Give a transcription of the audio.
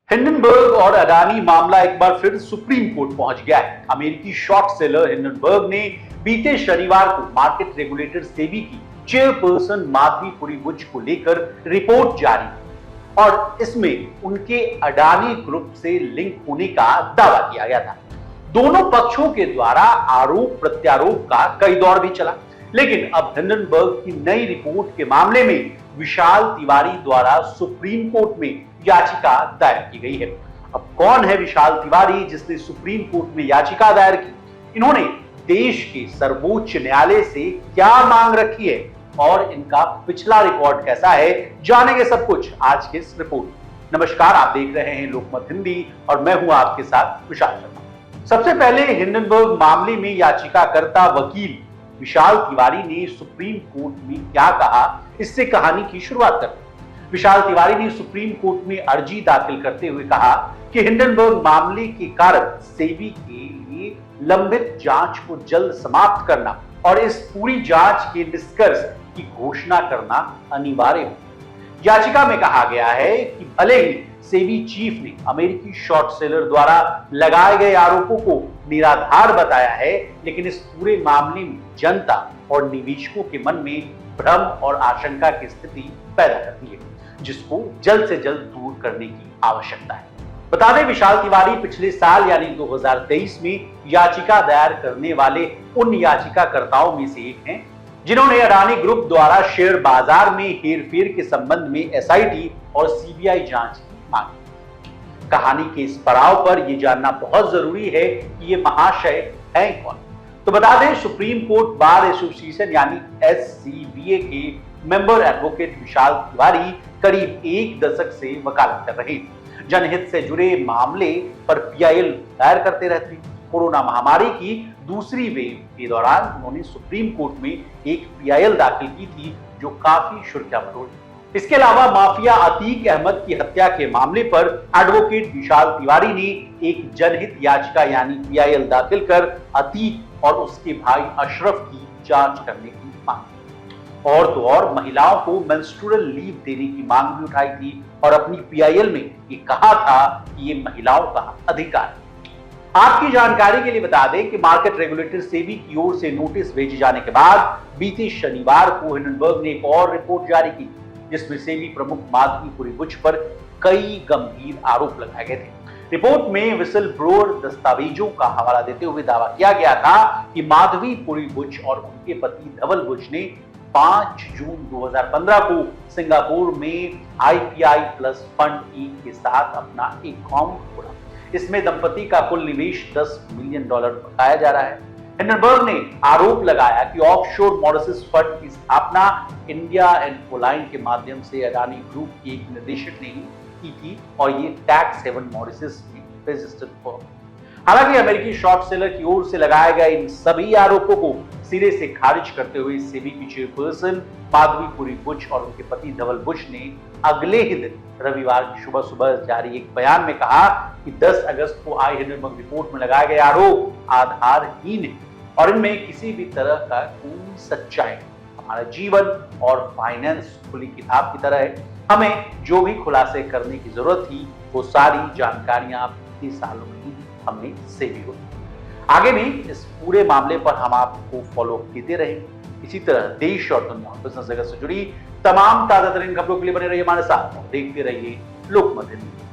Hindenburg और अडानी मामला एक बार फिर सुप्रीम कोर्ट पहुंच गया है। अमेरिकी शॉर्ट सेलर हिंडनबर्ग ने बीते शनिवार को मार्केट रेगुलेटर सेबी की चेयरपर्सन माधवी पुरी बुच को लेकर रिपोर्ट जारी की और इसमें उनके अडानी ग्रुप से लिंक होने का दावा किया गया था। दोनों पक्षों के द्वारा आरोप प्रत्यारोप का कई दौर भी चला, लेकिन अब हिंडनबर्ग की नई रिपोर्ट के मामले में विशाल तिवारी द्वारा सुप्रीम कोर्ट में याचिका दायर की गई है। अब कौन है विशाल तिवारी जिसने सुप्रीम कोर्ट में याचिका दायर की? इन्होंने देश के सर्वोच्च न्यायालय से क्या मांग रखी है और इनका पिछला रिकॉर्ड कैसा है, जानेंगे सब कुछ आज के इस रिपोर्ट। नमस्कार, आप देख रहे हैं लोकमत हिंदी और मैं हूं आपके साथ विशाल शर्मा। सबसे पहले हिंडनबर्ग मामले में याचिकाकर्ता वकील विशाल तिवारी ने सुप्रीम कोर्ट में क्या कहा, इससे कहानी की शुरुआत करते हैं। विशाल तिवारी ने सुप्रीम कोर्ट में अर्जी दाखिल करते हुए कहा कि हिंडनबर्ग मामले के कारण सेबी के लिए लंबित जांच को जल्द समाप्त करना और इस पूरी जांच के निष्कर्ष की घोषणा करना अनिवार्य हो। याचिका में कहा गया है कि भले ही सेबी चीफ ने अमेरिकी शॉर्ट सेलर द्वारा लगाए गए आरोपों को निराधार बताया है, लेकिन इस पूरे मामले में जनता और निवेशकों के मन में भ्रम और आशंका की स्थिति पैदा करती है, जिसको जल्द से जल्द दूर करने की आवश्यकता है। बता दें, विशाल तिवारी पिछले साल यानी 2023 में याचिका दायर करने वाले उन याचिकाकर्ताओं में से एक हैं जिन्होंने अडानी ग्रुप द्वारा शेयर बाजार में हेरफेर के संबंध में एसआईटी और सीबीआई जांच की मांग। कहानी के इस पड़ाव पर यह जानना बहुत जरूरी है कि ये महाशय हैं कौन। तो बता दें, सुप्रीम कोर्ट बार एसोसिएशन यानी एससीबीए के मेंबर एडवोकेट विशाल तिवारी करीब एक दशक से वकालत कर रहे हैं। जनहित से जुड़े मामले पर पीआईएल दायर करते रहते हैं। कोरोना महामारी की दूसरी वेव के दौरान उन्होंने सुप्रीम कोर्ट में एक पीआईएल दाखिल की थी जो काफी सुर्खियां बटोरी। इसके अलावा माफिया अतीक अहमद की हत्या के मामले पर एडवोकेट विशाल तिवारी ने एक जनहित याचिका यानी पीआईएल दाखिल कर अतीक और उसके भाई अशरफ की जांच करने की मांग। और तो और महिलाओं को मेंस्ट्रुअल लीव देने की मांग भी उठाई थी और अपनी पीआईएल में ये कहा था कि ये महिलाओं का अधिकार है। आपकी जानकारी के लिए बता दें कि मार्केट रेगुलेटर सेबी की ओर से नोटिस भेजे जाने के बाद बीते शनिवार को हिंडनबर्ग ने एक और रिपोर्ट जारी की, जिसमें सेबी प्रमुख माधवी पुरी बुच पर कई गंभीर आरोप लगाए गए थे। रिपोर्ट में विसल ब्लोअर दस्तावेजों का हवाला देते हुए दावा किया गया था कि माधवी पुरी बुच और उनके पति धवल बुच ने 5 जून 2015 को सिंगापुर में आईपीआई प्लस फंड ई के साथ अपना अकाउंट खोला। इसमें दंपति का कुल निवेश $10 मिलियन बताया जा रहा है। हिंडनबर्ग ने आरोप लगाया कि ऑफशोर मॉरिशस फंड की स्थापना इंडिया एंड पोलाइन के माध्यम से अडानी ग्रुप के एक निदेशक ने की थी और ये टैक्स हेवन मॉरिशस में रजिस्टर्ड फर्म। हालांकि अमेरिकी शॉर्ट सेलर की ओर से लगाए गए इन सभी आरोपों को सिरे से खारिज करते हुए सेबी की चेयरपर्सन माधवी पुरी बुच और उनके पति धवल बुच ने अगले ही दिन रविवार की सुबह जारी एक बयान में कहा कि 10 अगस्त को आई हिंडनबर्ग रिपोर्ट में लगाए गए आरोप आधारहीन है और इनमें किसी भी तरह का कोई सच्चाई नहीं। हमारा जीवन और फाइनेंस खुली किताब की तरह है। हमें जो भी खुलासे करने की जरूरत थी वो सारी जानकारियां पिछले सालों में हमने से भी होती। आगे भी इस पूरे मामले पर हम आपको फॉलो देते रहेंगे। इसी तरह देश और दुनिया बिजनेस जगत से जुड़ी तमाम ताजा तरीन खबरों के लिए बने रहिए हमारे साथ और देखते रहिए लोकमत हिंदी।